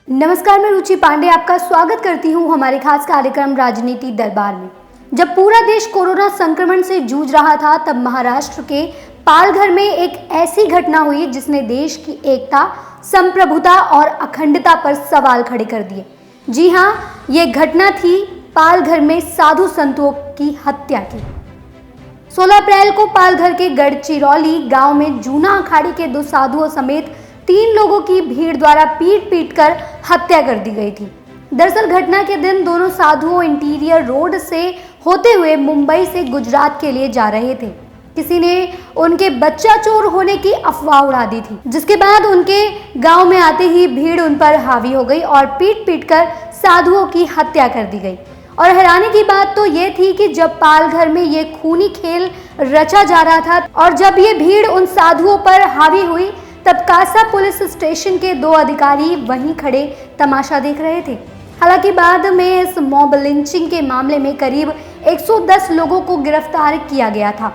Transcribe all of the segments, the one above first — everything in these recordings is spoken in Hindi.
नमस्कार, मैं रुचि पांडे आपका स्वागत करती हूं हमारे खास कार्यक्रम राजनीति दरबार में। जब पूरा देश कोरोना संक्रमण से जूझ रहा था, तब महाराष्ट्र के पालघर में एक ऐसी घटना हुई जिसने देश की एकता, संप्रभुता और अखंडता पर सवाल खड़े कर दिए। जी हां, ये घटना थी पालघर में साधु संतों की हत्या की। 16 अप्रैल को पालघर के गढ़चिरौली गांव में जूना अखाड़े के 2 साधुओं समेत 3 लोगों की भीड़ द्वारा पीट कर हत्या कर दी गई थी। दरअसल घटना के दिन दोनों साधुओं इंटीरियर रोड से होते हुए मुंबई से गुजरात के लिए जा रहे थे। किसी ने उनके बच्चा चोर होने की अफवाह उड़ा दी थी, जिसके बाद उनके गांव में आते ही भीड़ उन पर हावी हो गई और पीट कर साधुओं की हत्या कर दी गई। और हैरानी की बात तो ये थी कि जब पालघर में ये खूनी खेल रचा जा रहा था और जब ये भीड़ उन साधुओं पर हावी हुई, तब कासा पुलिस स्टेशन के 2 अधिकारी वहीं खड़े तमाशा देख रहे थे। हालांकि बाद में इस मॉब लिंचिंग के मामले में करीब 110 लोगों को गिरफ्तार किया गया था।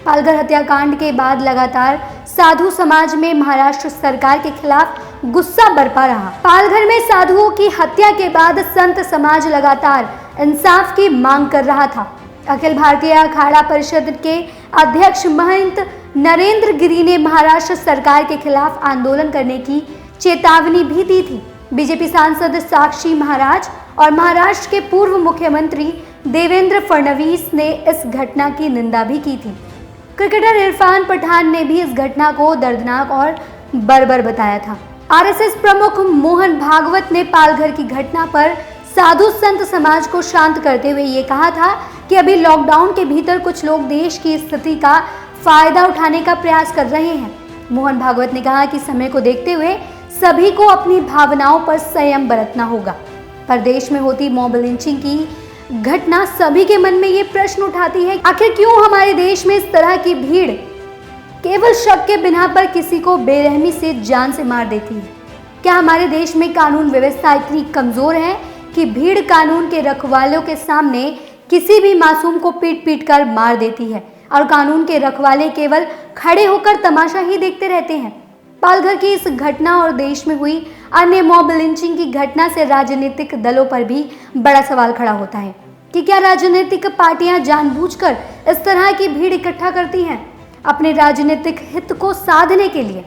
पालघर हत्याकांड के बाद लगातार साधु समाज में महाराष्ट्र सरकार के खिलाफ गुस्सा बरपा रहा। पालघर में साधुओं की हत्या के बाद संत समाज लगातार इंसाफ की मांग कर रहा था। अखिल भारतीय अखाड़ा परिषद के अध्यक्ष महंत नरेंद्र गिरी ने महाराष्ट्र सरकार के खिलाफ आंदोलन करने की चेतावनी भी दी थी। बीजेपी सांसद साक्षी महाराज और महाराष्ट्र के पूर्व मुख्यमंत्री देवेंद्र फडणवीस ने इस घटना की निंदा भी की थी। क्रिकेटर इरफान पठान ने भी इस घटना को दर्दनाक और बर्बर बताया था। आरएसएस प्रमुख मोहन भागवत ने पालघर की घटना पर साधु संत समाज को शांत करते हुए ये कहा था कि अभी लॉकडाउन के भीतर कुछ लोग देश की स्थिति का फायदा उठाने का प्रयास कर रहे हैं। मोहन भागवत ने कहा कि समय को देखते हुए सभी को अपनी भावनाओं पर संयम बरतना होगा। पर देश में होती मॉब लिंचिंग की घटना सभी के मन में ये प्रश्न उठाती है, आखिर क्यों हमारे देश में इस तरह की भीड़ केवल शक के बिना पर किसी को बेरहमी से जान से मार देती है? क्या हमारे देश में कानून व्यवस्था इतनी कमजोर है कि भीड़ कानून के रखवालों के सामने किसी भी मासूम को पीट कर मार देती है और कानून के रखवाले केवल खड़े होकर तमाशा ही देखते रहते हैं? पालघर की इस घटना और देश में हुई अन्य मॉब लिंचिंग की घटना से राजनीतिक दलों पर भी बड़ा सवाल खड़ा होता है कि क्या राजनीतिक पार्टियां जानबूझकर इस तरह की भीड़ इकट्ठा करती हैं अपने राजनीतिक हित को साधने के लिए?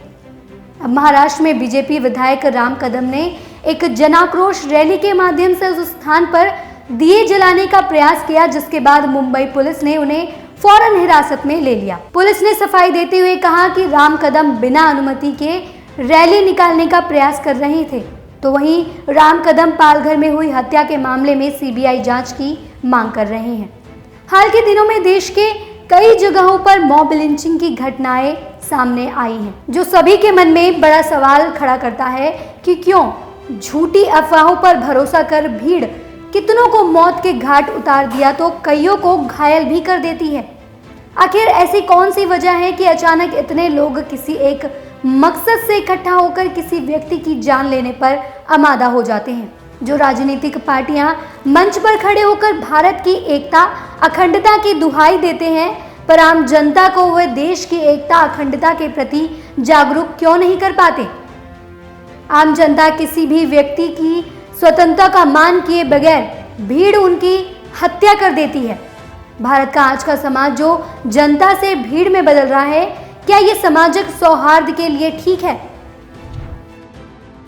अब महाराष्ट्र में बीजेपी विधायक राम कदम ने एक जनाक्रोश रैली के माध्यम से उस स्थान पर दिए जलाने का प्रयास किया, जिसके बाद मुंबई पुलिस ने उन्हें फौरन हिरासत में ले लिया। पुलिस ने सफाई देते हुए कहा कि राम कदम बिना अनुमति के रैली निकालने का प्रयास कर रहे थे। तो वहीं राम कदम पालघर में हुई हत्या के मामले में सीबीआई जांच की मांग कर रहे हैं। हाल के दिनों में देश के कई जगहों पर मॉब लिंचिंग की घटनाएं सामने आई हैं, जो सभी के मन में बड़ा सवाल खड़ा करता है कि क्यों झूठी अफवाहों पर भरोसा कर भीड़ कितनों को मौत के घाट उतार दिया तो कईयों को घायल भी कर देती है। आखिर ऐसी कौन सी वजह है कि अचानक इतने लोग किसी एक मकसद से इकट्ठा होकर किसी व्यक्ति की जान लेने पर आमादा हो जाते हैं? जो राजनीतिक पार्टियां मंच पर खड़े होकर भारत की एकता, अखंडता की दुहाई देते हैं, पर आम जनता को वह देश की एकता, अखंडता के प्रति जागरूक क्यों नहीं कर पाते? आम जनता किसी भी व्यक्ति की स्वतंत्रता का मान किए बगैर भीड़ उनकी हत्या कर देती है। भारत का आज का समाज जो जनता से भीड़ में बदल रहा है, क्या ये सामाजिक सौहार्द के लिए ठीक है?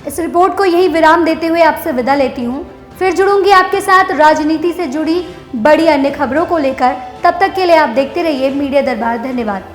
इस रिपोर्ट को यही विराम देते हुए आपसे विदा लेती हूँ। फिर जुड़ूंगी आपके साथ राजनीति से जुड़ी बड़ी अन्य खबरों को लेकर। तब तक के लिए आप देखते रहिए मीडिया दरबार। धन्यवाद।